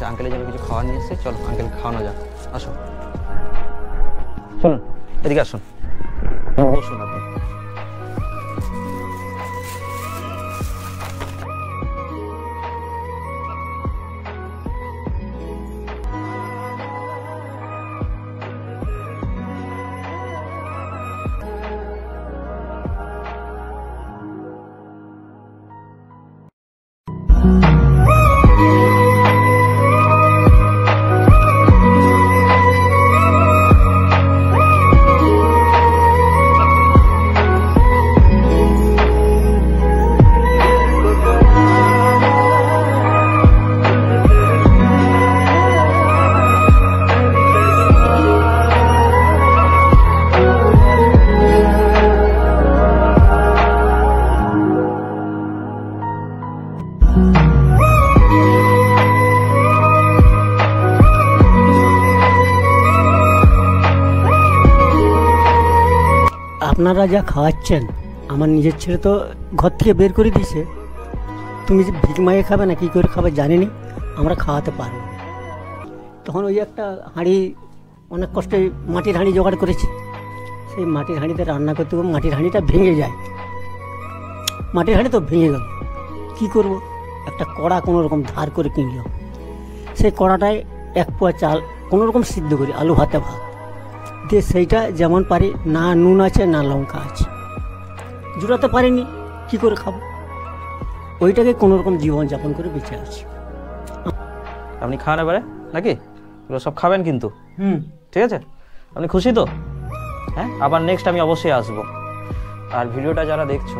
আছে, আঙ্কেলের জন্য কিছু খাওয়া নিয়ে এসেছে, চলো আঙ্কেল খাওয়ানো যাক। আসো, চলুন এদিকে আসুন, বসুন আপনি। আপনারা যা খাওয়াচ্ছেন, আমার নিজের ছেলে তো ঘর থেকে বের করে দিয়েছে। তুমি যে ভিক মাইয়ে খাবে না, কী করে খাবে জানি না, আমরা খাওয়াতে পারবো না। তখন ওই একটা হাঁড়ি, অনেক কষ্টে মাটির হাঁড়ি জোগাড় করেছি, সেই মাটির হাঁড়িতে রান্না করতে গিয়ে মাটির হাঁড়িটা ভেঙে যায়। মাটির হাঁড়ি তো ভেঙে গেল, কী করব? একটা কড়া কোনো রকম ধার করে কিনলাম, সেই কড়াটায় 1 পোয়া চাল কোনো রকম সিদ্ধ করি, আলু ভাতে ভাত দিয়ে, সেইটা যেমন পারি, না নুন আছে না লঙ্কা আছে, জুড়াতে পারিনি, কী করে খাবো? ওইটাকে কোনো রকম জীবনযাপন করে বেঁচে আছি। আপনি খাওয়ান এবারে নাকি? এগুলো সব খাবেন কিন্তু, ঠিক আছে? আপনি খুশি তো? হ্যাঁ, আবার নেক্সট আমি অবশ্যই আসবো। আর ভিডিওটা যারা দেখছো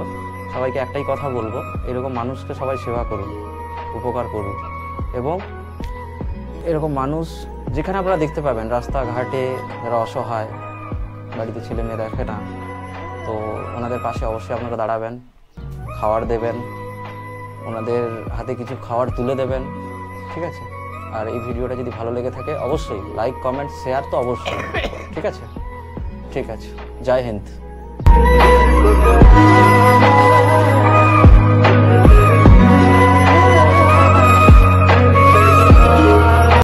সবাইকে একটাই কথা বলবো, এরকম মানুষকে সবাই সেবা করুন, উপকার করুন, এবং এরকম মানুষ যেখানে আপনারা দেখতে পাবেন, রাস্তাঘাটে যারা অসহায়, বাড়িতে ছেলে মেয়ে দেখে না, তো ওনাদের পাশে অবশ্যই আপনারা দাঁড়াবেন, খাবার দেবেন, ওনাদের হাতে কিছু খাবার তুলে দেবেন, ঠিক আছে? আর এই ভিডিওটা যদি ভালো লেগে থাকে অবশ্যই লাইক, কমেন্ট, শেয়ার তো অবশ্যই, ঠিক আছে? ঠিক আছে, জয় হিন্দ।